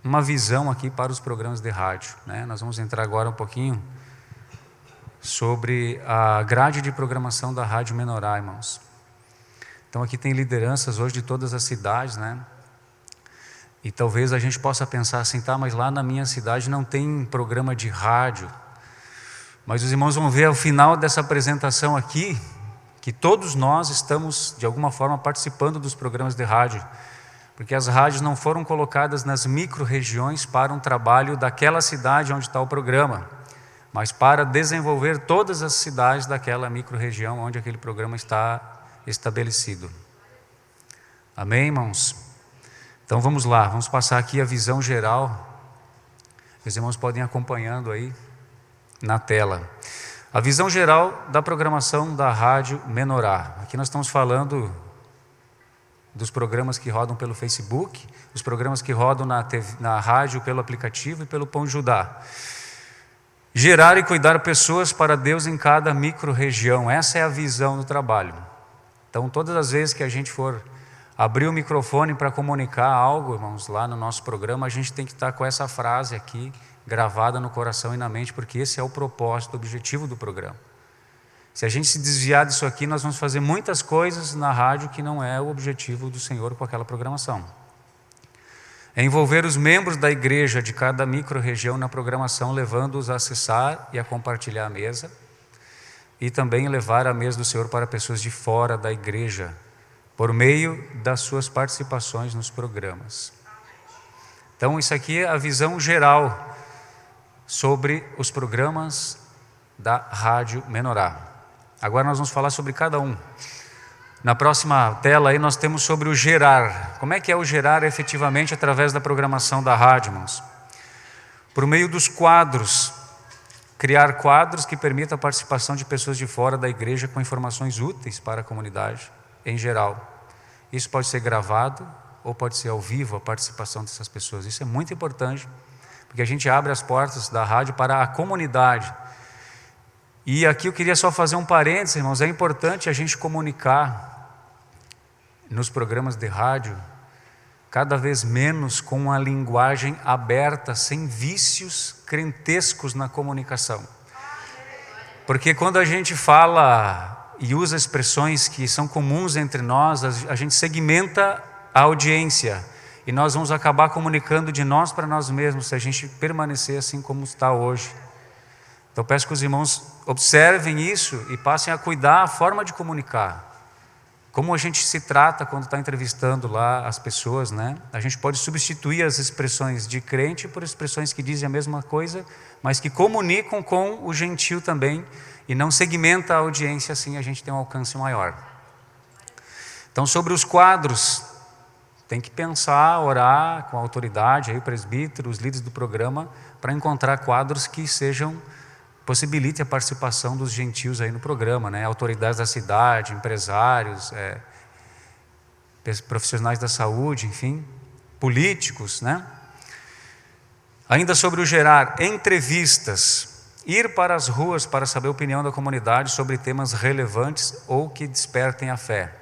uma visão aqui para os programas de rádio, né? Nós vamos entrar agora um pouquinho sobre a grade de programação da Rádio Menorá, irmãos. Então aqui tem lideranças hoje de todas as cidades, né? E talvez a gente possa pensar assim, tá, mas lá na minha cidade não tem programa de rádio. Mas os irmãos vão ver ao final dessa apresentação aqui, que todos nós estamos de alguma forma participando dos programas de rádio, porque as rádios não foram colocadas nas micro-regiões para um trabalho daquela cidade onde está o programa, mas para desenvolver todas as cidades daquela micro-região onde aquele programa está estabelecido. Amém, irmãos? Então vamos lá, vamos passar aqui a visão geral. Os irmãos podem ir acompanhando aí na tela. A visão geral da programação da Rádio Menorá. Aqui nós estamos falando dos programas que rodam pelo Facebook, os programas que rodam na rádio, pelo aplicativo e pelo Pão de Judá. Gerar e cuidar pessoas para Deus em cada micro-região. Essa é a visão do trabalho. Então, todas as vezes que a gente for abrir o microfone para comunicar algo, irmãos, lá no nosso programa, a gente tem que estar com essa frase aqui, gravada no coração e na mente, porque esse é o propósito, o objetivo do programa. Se a gente se desviar disso aqui, nós vamos fazer muitas coisas na rádio que não é o objetivo do Senhor com aquela programação. É envolver os membros da igreja de cada micro-região na programação, levando-os a acessar e a compartilhar a mesa, e também levar a mesa do Senhor para pessoas de fora da igreja, por meio das suas participações nos programas. Então, isso aqui é a visão geral sobre os programas da Rádio Menorá. Agora nós vamos falar sobre cada um. Na próxima tela aí nós temos sobre o gerar. Como é que é o gerar efetivamente através da programação da rádio, irmãos? Por meio dos quadros. Criar quadros que permitam a participação de pessoas de fora da igreja com informações úteis para a comunidade em geral. Isso pode ser gravado ou pode ser ao vivo a participação dessas pessoas. Isso é muito importante, porque a gente abre as portas da rádio para a comunidade. E aqui eu queria só fazer um parênteses, irmãos, é importante a gente comunicar nos programas de rádio cada vez menos com uma linguagem aberta, sem vícios crentescos na comunicação. Porque quando a gente fala e usa expressões que são comuns entre nós, a gente segmenta a audiência e nós vamos acabar comunicando de nós para nós mesmos se a gente permanecer assim como está hoje. Então peço que os irmãos observem isso e passem a cuidar a forma de comunicar. Como a gente se trata quando está entrevistando lá as pessoas, né? A gente pode substituir as expressões de crente por expressões que dizem a mesma coisa, mas que comunicam com o gentil também e não segmenta a audiência, assim a gente tem um alcance maior. Então sobre os quadros, tem que pensar, orar com a autoridade, aí o presbítero, os líderes do programa, para encontrar quadros que possibilite a participação dos gentios aí no programa, né? Autoridades da cidade, empresários, profissionais da saúde, enfim, políticos, né? Ainda sobre o gerar, entrevistas, ir para as ruas para saber a opinião da comunidade sobre temas relevantes ou que despertem a fé.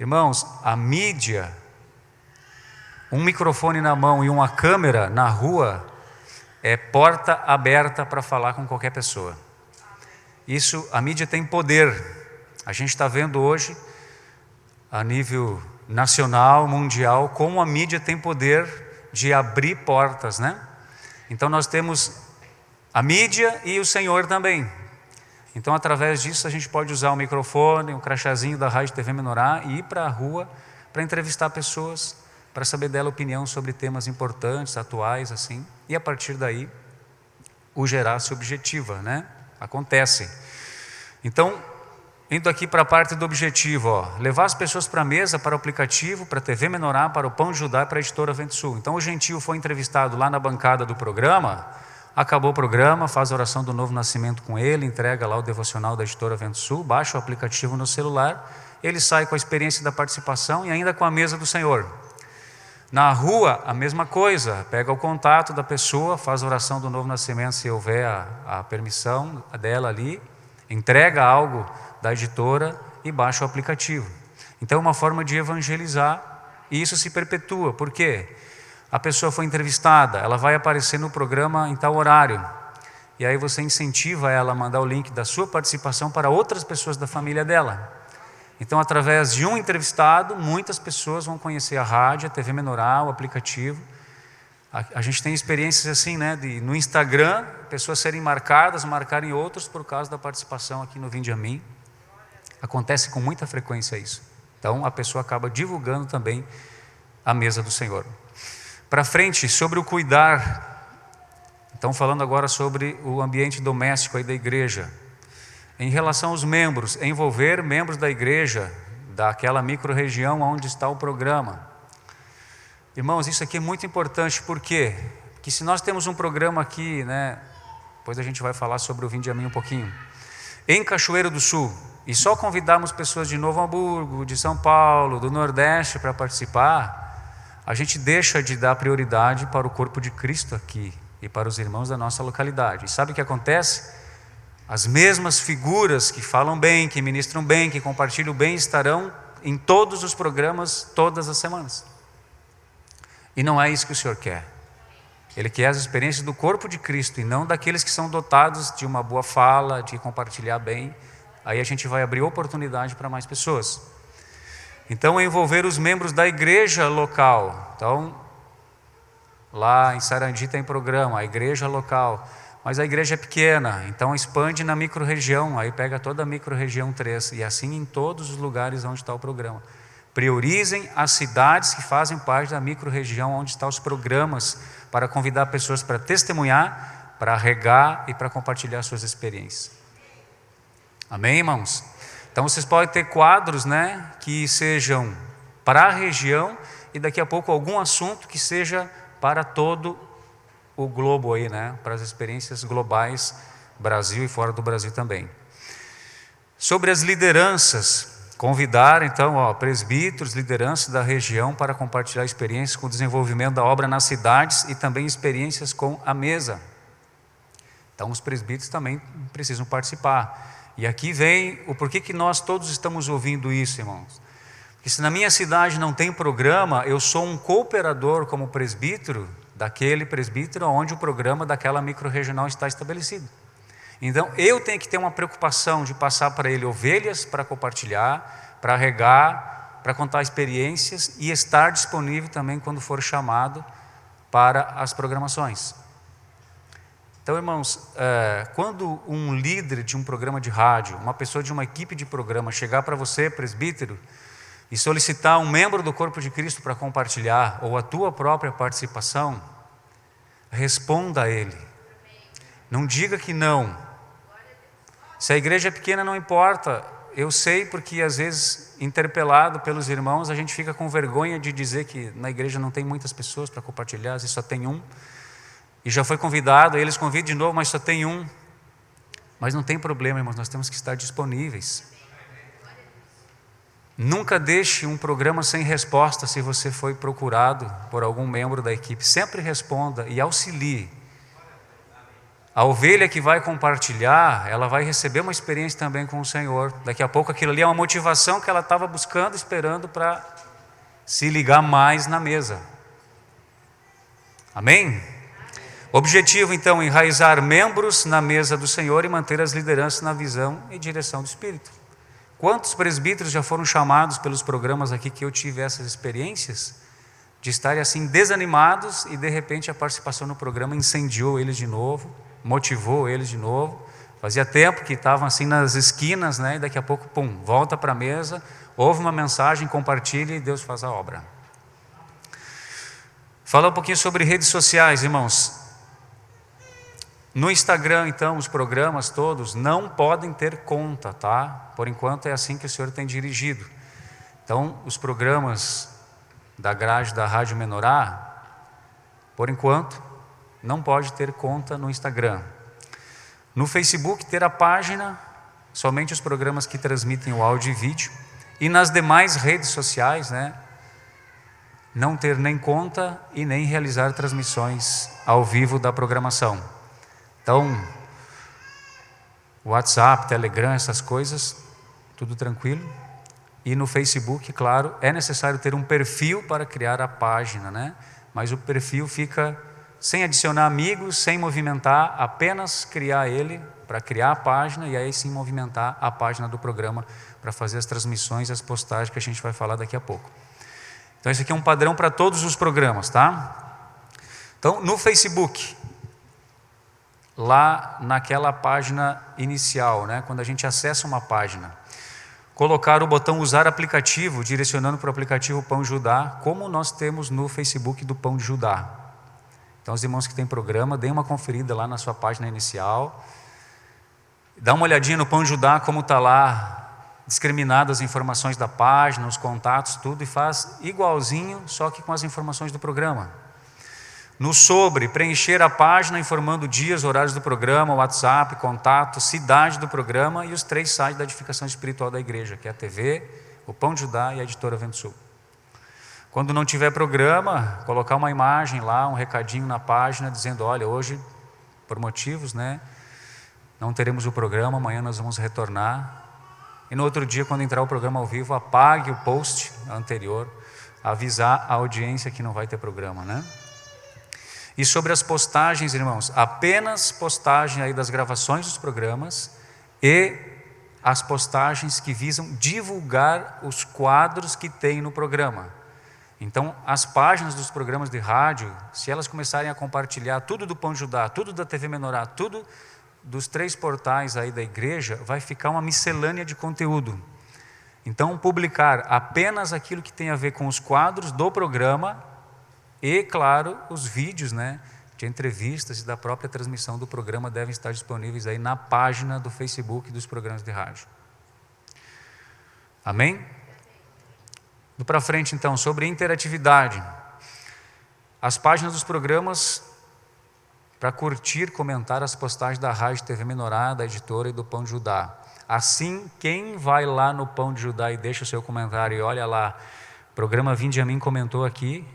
Irmãos, a mídia, um microfone na mão e uma câmera na rua, é porta aberta para falar com qualquer pessoa. Isso, a mídia tem poder. A gente está vendo hoje, a nível nacional, mundial, como a mídia tem poder de abrir portas, né? Então nós temos a mídia e o Senhor também. Então através disso a gente pode usar o microfone, um crachazinho da Rádio TV Menorá e ir para a rua para entrevistar pessoas, para saber dela opinião sobre temas importantes, atuais, assim, e a partir daí o gerar se objetiva, né? Acontece. Então, indo aqui para a parte do objetivo, levar as pessoas para a mesa, para o aplicativo, para a TV Menorá, para o Pão de Judá, para a Editora Vento Sul. Então o gentil foi entrevistado lá na bancada do programa, acabou o programa, faz a oração do novo nascimento com ele, entrega lá o devocional da Editora Vento Sul, baixa o aplicativo no celular, ele sai com a experiência da participação e ainda com a mesa do Senhor. Na rua, a mesma coisa, pega o contato da pessoa, faz a oração do novo nascimento, se houver a permissão dela ali, entrega algo da editora e baixa o aplicativo. Então é uma forma de evangelizar e isso se perpetua. Por quê? a pessoa foi entrevistada, ela vai aparecer no programa em tal horário. E aí você incentiva ela a mandar o link da sua participação para outras pessoas da família dela. Então, através de um entrevistado, muitas pessoas vão conhecer a rádio, a TV Menorá, o aplicativo. A gente tem experiências assim, né, no Instagram, pessoas serem marcarem outros por causa da participação aqui no Vinde a Mim. Acontece com muita frequência isso. Então, a pessoa acaba divulgando também a mesa do Senhor. Para frente, sobre o cuidar. Então, falando agora sobre o ambiente doméstico aí da igreja. Em relação aos membros, envolver membros da igreja, daquela micro-região onde está o programa. Irmãos, isso aqui é muito importante, por quê? Porque se nós temos um programa aqui, né, depois a gente vai falar sobre o Vinde a Mim um pouquinho, em Cachoeiro do Sul, e só convidarmos pessoas de Novo Hamburgo, de São Paulo, do Nordeste para participar, a gente deixa de dar prioridade para o corpo de Cristo aqui e para os irmãos da nossa localidade. E sabe o que acontece? As mesmas figuras que falam bem, que ministram bem, que compartilham bem, estarão em todos os programas, todas as semanas. E não é isso que o Senhor quer. Ele quer as experiências do corpo de Cristo e não daqueles que são dotados de uma boa fala, de compartilhar bem. Aí a gente vai abrir oportunidade para mais pessoas. Então, envolver os membros da igreja local. Então, lá em Sarandi tem programa, a igreja local. Mas a igreja é pequena, então expande na micro-região, aí pega toda a micro-região 3, e assim em todos os lugares onde está o programa. Priorizem as cidades que fazem parte da micro-região onde estão os programas, para convidar pessoas para testemunhar, para regar e para compartilhar suas experiências. Amém, irmãos? Então vocês podem ter quadros, né, que sejam para a região e daqui a pouco algum assunto que seja para todo o globo aí, né, para as experiências globais, Brasil e fora do Brasil também. Sobre as lideranças, convidar então presbíteros, lideranças da região para compartilhar experiências com o desenvolvimento da obra nas cidades e também experiências com a mesa. Então os presbíteros também precisam participar. E aqui vem o porquê que nós todos estamos ouvindo isso, irmãos. Porque se na minha cidade não tem programa, eu sou um cooperador como presbítero, daquele presbítero onde o programa daquela micro-regional está estabelecido. Então, eu tenho que ter uma preocupação de passar para ele ovelhas para compartilhar, para regar, para contar experiências e estar disponível também quando for chamado para as programações. Então, irmãos, quando um líder de um programa de rádio, uma pessoa de uma equipe de programa chegar para você, presbítero, e solicitar um membro do corpo de Cristo para compartilhar, ou a tua própria participação, responda a ele. Não diga que não. Se a igreja é pequena, não importa. Eu sei porque às vezes, interpelado pelos irmãos, a gente fica com vergonha de dizer que na igreja não tem muitas pessoas para compartilhar, às vezes só tem um. E já foi convidado, aí eles convidam de novo, mas só tem um. Mas não tem problema, irmãos, nós temos que estar disponíveis. Nunca deixe um programa sem resposta se você foi procurado por algum membro da equipe. Sempre responda e auxilie. A ovelha que vai compartilhar, ela vai receber uma experiência também com o Senhor. Daqui a pouco aquilo ali é uma motivação que ela estava buscando, esperando para se ligar mais na mesa. Amém? Objetivo então, enraizar membros na mesa do Senhor e manter as lideranças na visão e direção do Espírito. Quantos presbíteros já foram chamados pelos programas aqui que eu tive essas experiências? De estarem assim desanimados e de repente a participação no programa incendiou eles de novo, motivou eles de novo. Fazia tempo que estavam assim nas esquinas, né? E daqui a pouco, pum, volta para a mesa, ouve uma mensagem, compartilha e Deus faz a obra. Falar um pouquinho sobre redes sociais, irmãos. No Instagram, então, os programas todos não podem ter conta, tá? Por enquanto é assim que o Senhor tem dirigido. Então, os programas da grade da Rádio Menorá, por enquanto, não pode ter conta no Instagram. No Facebook, ter a página, somente os programas que transmitem o áudio e vídeo. E nas demais redes sociais, né? Não ter nem conta e nem realizar transmissões ao vivo da programação. Então, WhatsApp, Telegram, essas coisas, tudo tranquilo. E no Facebook, claro, é necessário ter um perfil para criar a página, né? mas o perfil fica sem adicionar amigos, sem movimentar, apenas criar ele, para criar a página e aí sim movimentar a página do programa para fazer as transmissões e as postagens que a gente vai falar daqui a pouco. Então esse aqui é um padrão para todos os programas, tá? Então no Facebook, lá naquela página inicial, né, quando a gente acessa uma página, colocar o botão usar aplicativo, direcionando para o aplicativo Pão de Judá, como nós temos no Facebook do Pão de Judá. Então os irmãos que têm programa, deem uma conferida lá na sua página inicial, dá uma olhadinha no Pão de Judá, como está lá, discriminadas as informações da página, os contatos, tudo, e faz igualzinho, só que com as informações do programa. No sobre, preencher a página informando dias, horários do programa, WhatsApp, contato, cidade do programa e os 3 sites da edificação espiritual da igreja, que é a TV, o Pão de Judá e a editora Vento Sul. Quando não tiver programa, colocar uma imagem lá, um recadinho na página, dizendo, olha, hoje, por motivos, né, não teremos o programa, amanhã nós vamos retornar. E no outro dia, quando entrar o programa ao vivo, apague o post anterior, avisar a audiência que não vai ter programa, né? E sobre as postagens, irmãos, apenas postagem aí das gravações dos programas e as postagens que visam divulgar os quadros que tem no programa. Então, as páginas dos programas de rádio, se elas começarem a compartilhar tudo do Pão de Judá, tudo da TV Menorá, tudo dos 3 portais aí da igreja, vai ficar uma miscelânea de conteúdo. Então, publicar apenas aquilo que tem a ver com os quadros do programa e, claro, os vídeos, né, de entrevistas e da própria transmissão do programa devem estar disponíveis aí na página do Facebook dos programas de rádio. Amém? Do para frente, então, sobre interatividade. As páginas dos programas para curtir, comentar as postagens da Rádio TV Menorá, da editora e do Pão de Judá. Assim, quem vai lá no Pão de Judá e deixa o seu comentário e olha lá, programa Vinde a Mim comentou aqui,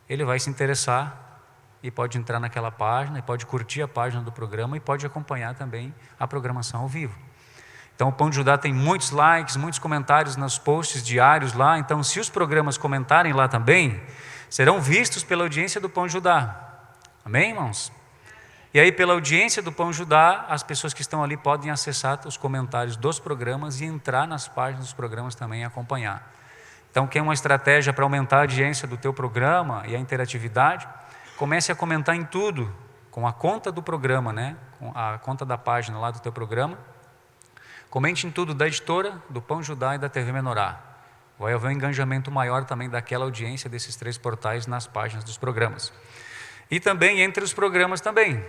ele vai se interessar e pode entrar naquela página, e pode curtir a página do programa e pode acompanhar também a programação ao vivo. Então o Pão de Judá tem muitos likes, muitos comentários nos posts diários lá, então se os programas comentarem lá também, serão vistos pela audiência do Pão de Judá. Amém, irmãos? E aí pela audiência do Pão de Judá, as pessoas que estão ali podem acessar os comentários dos programas e entrar nas páginas dos programas também e acompanhar. Então, quer uma estratégia para aumentar a audiência do teu programa e a interatividade? Comece a comentar em tudo, com a conta do programa, né? Com a conta da página lá do teu programa. Comente em tudo da editora, do Pão de Judá e da TV Menorá. Vai haver um engajamento maior também daquela audiência desses 3 portais nas páginas dos programas. E também entre os programas também.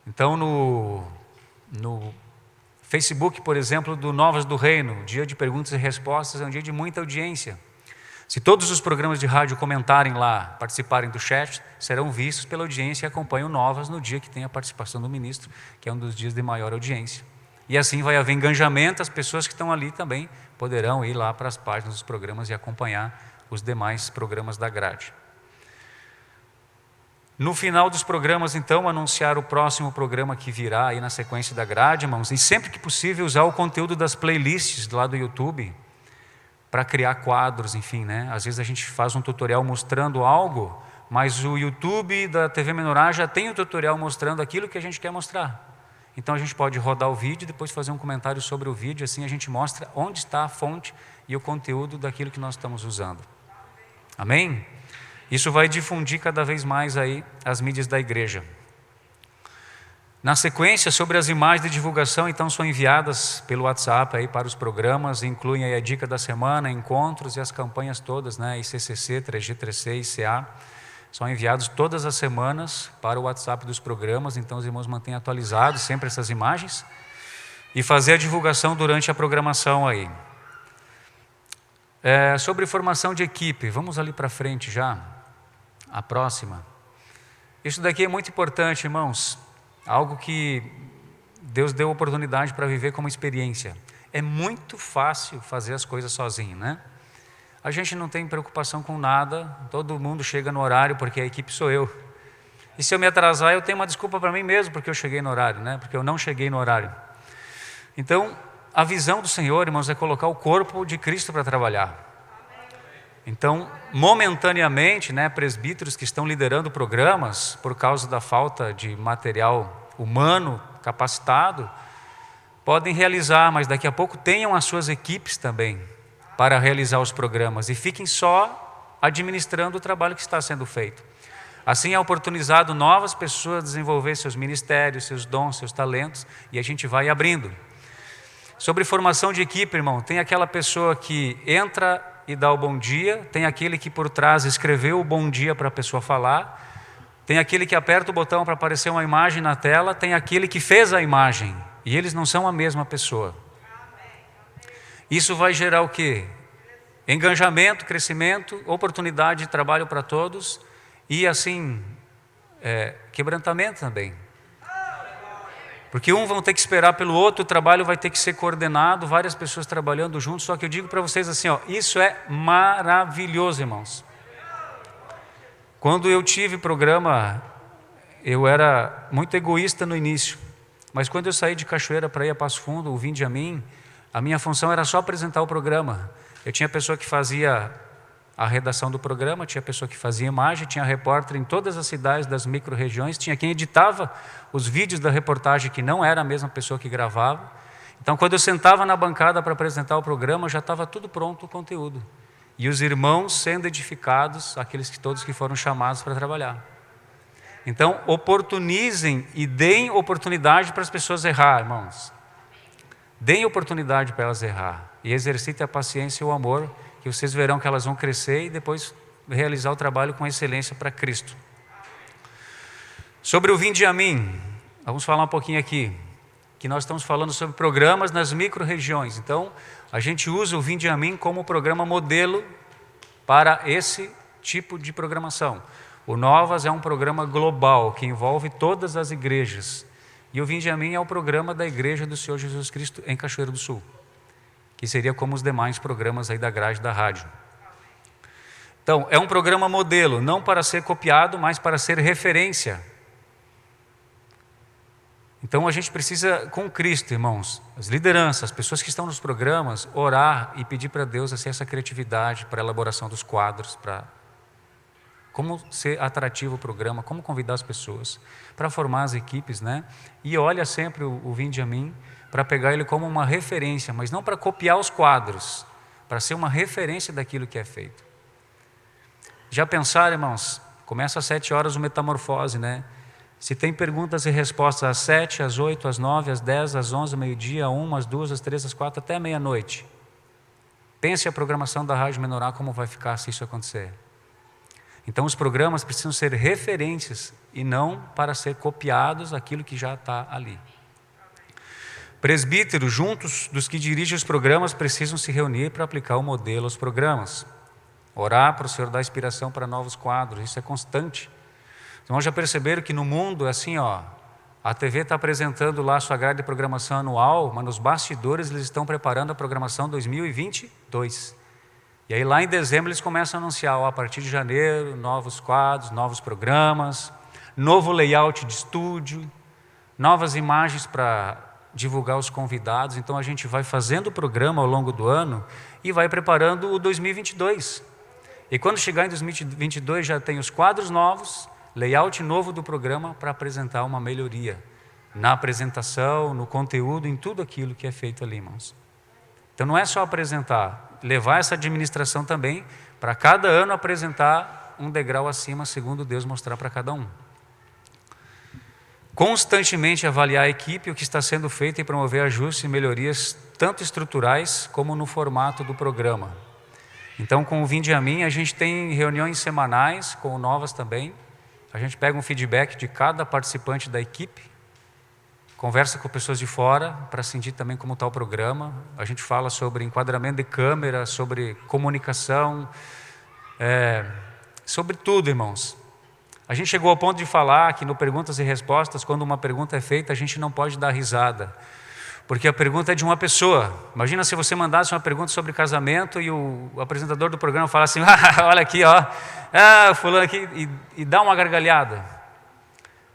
Então, no Facebook, por exemplo, do Novas do Reino, dia de perguntas e respostas, é um dia de muita audiência. Se todos os programas de rádio comentarem lá, participarem do chat, serão vistos pela audiência e acompanham Novas no dia que tem a participação do ministro, que é um dos dias de maior audiência. E assim vai haver engajamento, as pessoas que estão ali também poderão ir lá para as páginas dos programas e acompanhar os demais programas da grade. No final dos programas, então, anunciar o próximo programa que virá aí na sequência da grade, irmãos, e sempre que possível usar o conteúdo das playlists lá do YouTube para criar quadros, enfim, né? Às vezes a gente faz um tutorial mostrando algo, mas o YouTube da TV Menorá já tem o tutorial mostrando aquilo que a gente quer mostrar. Então a gente pode rodar o vídeo e depois fazer um comentário sobre o vídeo, assim a gente mostra onde está a fonte e o conteúdo daquilo que nós estamos usando. Amém? Isso vai difundir cada vez mais aí as mídias da igreja. Na sequência, sobre as imagens de divulgação, então são enviadas pelo WhatsApp aí para os programas, incluem aí a dica da semana, encontros e as campanhas todas, né, ICCC, 3G, 3C, ICA, são enviados todas as semanas para o WhatsApp dos programas, então os irmãos mantêm atualizados sempre essas imagens e fazer a divulgação durante a programação aí. Sobre formação de equipe, vamos ali para frente já. A próxima. Isso daqui é muito importante, irmãos. Algo que Deus deu oportunidade para viver como experiência. É muito fácil fazer as coisas sozinho, né? A gente não tem preocupação com nada, todo mundo chega no horário porque a equipe sou eu. E se eu me atrasar, eu tenho uma desculpa para mim mesmo porque eu cheguei no horário, né? Porque eu não cheguei no horário. Então, a visão do Senhor, irmãos, é colocar o corpo de Cristo para trabalhar. Então, momentaneamente, né, presbíteros que estão liderando programas por causa da falta de material humano capacitado, podem realizar, mas daqui a pouco tenham as suas equipes também para realizar os programas e fiquem só administrando o trabalho que está sendo feito. Assim é oportunizado novas pessoas a desenvolver seus ministérios, seus dons, seus talentos, e a gente vai abrindo. Sobre formação de equipe, irmão, tem aquela pessoa que entra e dá o bom dia, tem aquele que por trás escreveu o bom dia para a pessoa falar, tem aquele que aperta o botão para aparecer uma imagem na tela, tem aquele que fez a imagem, e eles não são a mesma pessoa. Isso vai gerar o quê? Engajamento, crescimento, oportunidade de trabalho para todos e assim, quebrantamento também. Porque vão ter que esperar pelo outro, o trabalho vai ter que ser coordenado, várias pessoas trabalhando juntos, só que eu digo para vocês assim, isso é maravilhoso, irmãos. Quando eu tive programa, eu era muito egoísta no início, mas quando eu saí de Cachoeira para ir a Passo Fundo, o Vinde a Mim, a minha função era só apresentar o programa. Eu tinha pessoa que fazia a redação do programa, tinha pessoa que fazia imagem, tinha repórter em todas as cidades das micro-regiões, tinha quem editava os vídeos da reportagem que não era a mesma pessoa que gravava. Então, quando eu sentava na bancada para apresentar o programa, já estava tudo pronto o conteúdo. E os irmãos sendo edificados, todos que foram chamados para trabalhar. Então, oportunizem e deem oportunidade para as pessoas errar, irmãos. Deem oportunidade para elas errar. E exercitem a paciência e o amor, que vocês verão que elas vão crescer e depois realizar o trabalho com excelência para Cristo. Sobre o Vinde a Mim, vamos falar um pouquinho aqui, que nós estamos falando sobre programas nas micro-regiões. Então, a gente usa o Vinde a Mim como programa modelo para esse tipo de programação. O Novas é um programa global, que envolve todas as igrejas. E o Vinde a Mim é o programa da Igreja do Senhor Jesus Cristo em Cachoeiro do Sul, que seria como os demais programas aí da grade da rádio. Então, é um programa modelo, não para ser copiado, mas para ser referência. Então, a gente precisa, com Cristo, irmãos, as lideranças, as pessoas que estão nos programas, orar e pedir para Deus assim, essa criatividade para a elaboração dos quadros, para como ser atrativo o programa, como convidar as pessoas, para formar as equipes, né? E olha sempre o Vinde a Mim, para pegar ele como uma referência, mas não para copiar os quadros, para ser uma referência daquilo que é feito. Já pensaram, irmãos? Começa às 7 horas o Metamorfose, né? Se tem perguntas e respostas às 7, às 8, às 9, às 10, às 11, meio-dia, às 1, às 2, às 3, às 4, até meia-noite. Pense a programação da Rádio Menorá, como vai ficar se isso acontecer. Então os programas precisam ser referências e não para ser copiados aquilo que já está ali. Presbíteros, juntos dos que dirigem os programas, precisam se reunir para aplicar o modelo aos programas. Orar para o Senhor dar inspiração para novos quadros, isso é constante. Então já perceberam que no mundo é assim, a TV está apresentando lá a sua grade de programação anual, mas nos bastidores eles estão preparando a programação 2022. E aí lá em dezembro eles começam a anunciar, a partir de janeiro, novos quadros, novos programas, novo layout de estúdio, novas imagens para divulgar os convidados. Então a gente vai fazendo o programa ao longo do ano e vai preparando o 2022. E quando chegar em 2022 já tem os quadros novos, layout novo do programa para apresentar uma melhoria na apresentação, no conteúdo, em tudo aquilo que é feito ali, irmãos. Então não é só apresentar, levar essa administração também para cada ano apresentar um degrau acima, segundo Deus mostrar para cada um. Constantemente avaliar a equipe, o que está sendo feito e promover ajustes e melhorias, tanto estruturais como no formato do programa. Então, com o Vinde a Mim, a gente tem reuniões semanais, com o Novas também. A gente pega um feedback de cada participante da equipe, conversa com pessoas de fora para sentir também como está o programa. A gente fala sobre enquadramento de câmera, sobre comunicação, sobre tudo, irmãos. A gente chegou ao ponto de falar que no Perguntas e Respostas, quando uma pergunta é feita, a gente não pode dar risada, porque a pergunta é de uma pessoa. Imagina se você mandasse uma pergunta sobre casamento e o apresentador do programa falasse assim, olha aqui, fulano aqui, e dá uma gargalhada.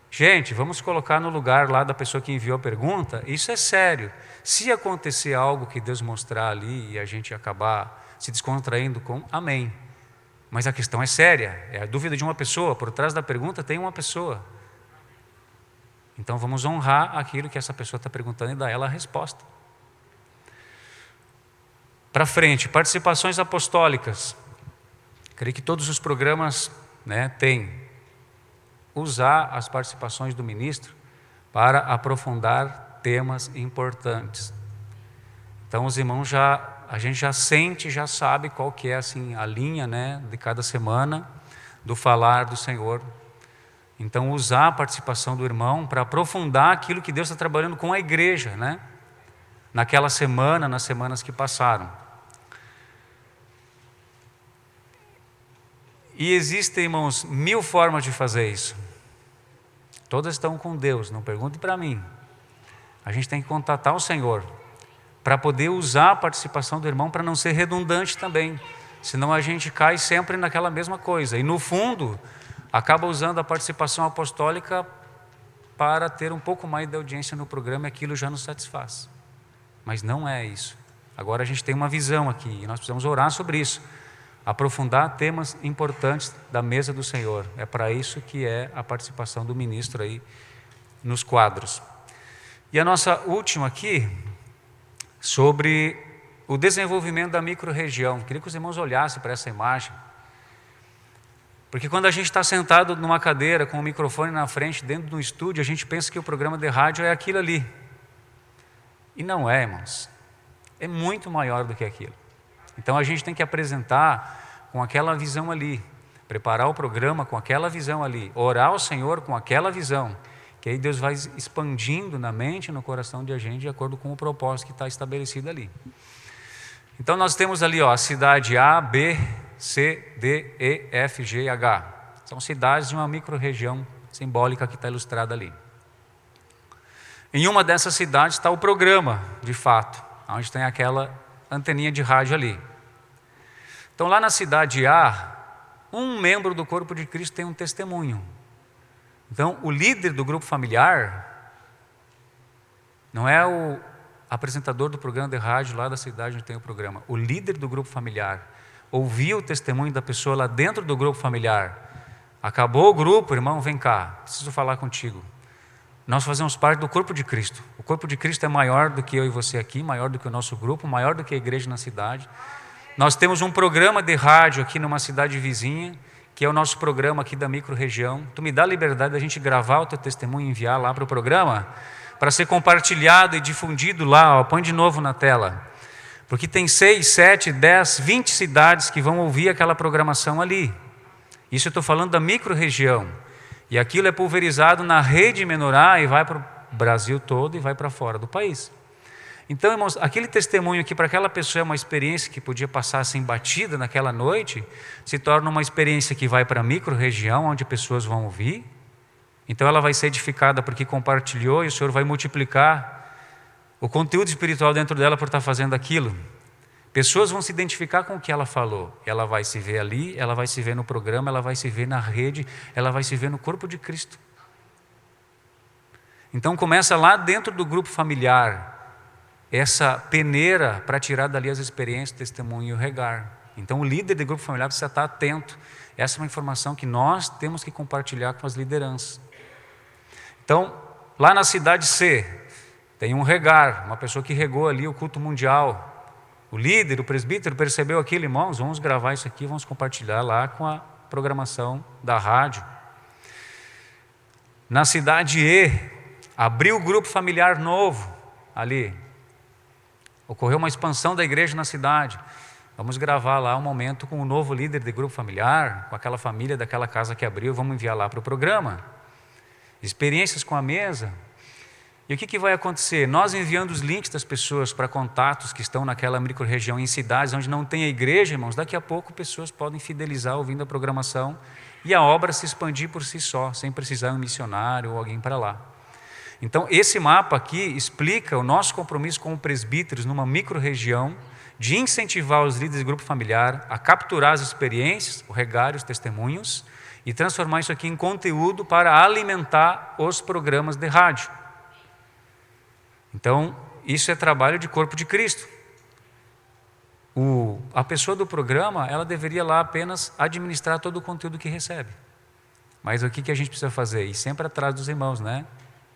Gente, vamos colocar no lugar lá da pessoa que enviou a pergunta, isso é sério. Se acontecer algo que Deus mostrar ali e a gente acabar se descontraindo amém. Mas a questão é séria, é a dúvida de uma pessoa, por trás da pergunta tem uma pessoa. Então vamos honrar aquilo que essa pessoa está perguntando e dar ela a resposta. Para frente, participações apostólicas. Creio que todos os programas, têm. Usar as participações do ministro para aprofundar temas importantes. Então os irmãos a gente já sente, já sabe qual que é assim, a linha de cada semana do falar do Senhor. Então usar a participação do irmão para aprofundar aquilo que Deus está trabalhando com a igreja, naquela semana, nas semanas que passaram. E existem, irmãos, 1000 formas de fazer isso. Todas estão com Deus, não pergunte para mim. A gente tem que contatar o Senhor para poder usar a participação do irmão para não ser redundante também. Senão a gente cai sempre naquela mesma coisa. E no fundo, acaba usando a participação apostólica para ter um pouco mais de audiência no programa e aquilo já nos satisfaz. Mas não é isso. Agora a gente tem uma visão aqui e nós precisamos orar sobre isso. Aprofundar temas importantes da mesa do Senhor. É para isso que é a participação do ministro aí nos quadros. E a nossa última aqui, sobre o desenvolvimento da micro-região. Queria que os irmãos olhassem para essa imagem. Porque quando a gente está sentado numa cadeira com o microfone na frente, dentro de um estúdio, a gente pensa que o programa de rádio é aquilo ali. E não é, irmãos. É muito maior do que aquilo. Então a gente tem que apresentar com aquela visão ali, preparar o programa com aquela visão ali, orar ao Senhor com aquela visão, que aí Deus vai expandindo na mente e no coração de a gente de acordo com o propósito que está estabelecido ali. Então nós temos ali a cidade A, B, C, D, E, F, G e H. São cidades de uma micro-região simbólica que está ilustrada ali. Em uma dessas cidades está o programa, de fato, onde tem aquela anteninha de rádio ali. Então lá na cidade A, um membro do corpo de Cristo tem um testemunho. Então o líder do grupo familiar não é o apresentador do programa de rádio lá da cidade onde tem o programa. O líder do grupo familiar ouviu o testemunho da pessoa lá dentro do grupo familiar. Acabou o grupo, irmão, vem cá, preciso falar contigo. Nós fazemos parte do corpo de Cristo. O corpo de Cristo é maior do que eu e você aqui, maior do que o nosso grupo, maior do que a igreja na cidade. Nós temos um programa de rádio aqui numa cidade vizinha, que é o nosso programa aqui da micro-região. Tu me dá a liberdade da gente gravar o teu testemunho e enviar lá para o programa, para ser compartilhado e difundido lá, põe de novo na tela. Porque tem 6, 7, 10, 20 cidades que vão ouvir aquela programação ali. Isso eu estou falando da micro-região. E aquilo é pulverizado na rede Menorá e vai para o Brasil todo e vai para fora do país. Então, irmãos, aquele testemunho que para aquela pessoa é uma experiência que podia passar assim batida naquela noite, se torna uma experiência que vai para a micro-região, onde pessoas vão ouvir. Então ela vai ser edificada porque compartilhou e o Senhor vai multiplicar o conteúdo espiritual dentro dela por estar fazendo aquilo. Pessoas vão se identificar com o que ela falou. Ela vai se ver ali, ela vai se ver no programa, ela vai se ver na rede, ela vai se ver no corpo de Cristo. Então começa lá dentro do grupo familiar, essa peneira para tirar dali as experiências, o testemunho e o regar. Então o líder do grupo familiar precisa estar atento. Essa é uma informação que nós temos que compartilhar com as lideranças. Então, lá na cidade C, tem um regar, uma pessoa que regou ali o culto mundial. O líder, o presbítero percebeu aquilo, irmãos, vamos gravar isso aqui, vamos compartilhar lá com a programação da rádio. Na cidade E, abriu o grupo familiar novo ali. Ocorreu uma expansão da igreja na cidade. Vamos gravar lá um momento com o novo líder de grupo familiar, com aquela família daquela casa que abriu, vamos enviar lá para o programa. Experiências com a mesa. E o que vai acontecer? Nós enviando os links das pessoas para contatos que estão naquela micro-região, em cidades onde não tem a igreja, irmãos, daqui a pouco pessoas podem fidelizar ouvindo a programação e a obra se expandir por si só, sem precisar de um missionário ou alguém para lá. Então, esse mapa aqui explica o nosso compromisso como presbíteros numa micro-região de incentivar os líderes do grupo familiar a capturar as experiências, o regar e os testemunhos e transformar isso aqui em conteúdo para alimentar os programas de rádio. Então, isso é trabalho de corpo de Cristo. a pessoa do programa, ela deveria lá apenas administrar todo o conteúdo que recebe. Mas o que a gente precisa fazer? Ir sempre atrás dos irmãos, né?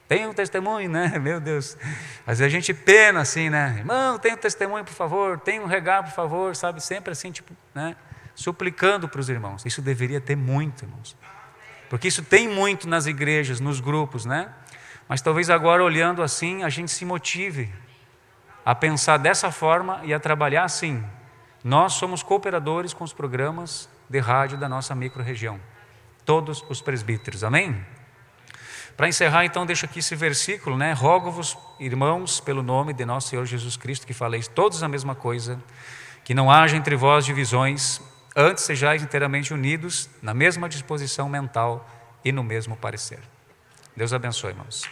Tem um testemunho, né? Meu Deus. Às vezes a gente pena assim, né? Irmão, tem um testemunho, por favor. Tem um regalo, por favor. Sabe? Sempre assim, tipo, né? Suplicando para os irmãos. Isso deveria ter muito, irmãos. Porque isso tem muito nas igrejas, nos grupos, né? Mas talvez agora, olhando assim, a gente se motive a pensar dessa forma e a trabalhar assim. Nós somos cooperadores com os programas de rádio da nossa micro-região. Todos os presbíteros, amém? Para encerrar, então, deixo aqui esse versículo, né? Rogo-vos, irmãos, pelo nome de nosso Senhor Jesus Cristo, que faleis todos a mesma coisa, que não haja entre vós divisões, antes sejais inteiramente unidos, na mesma disposição mental e no mesmo parecer. Deus abençoe, irmãos.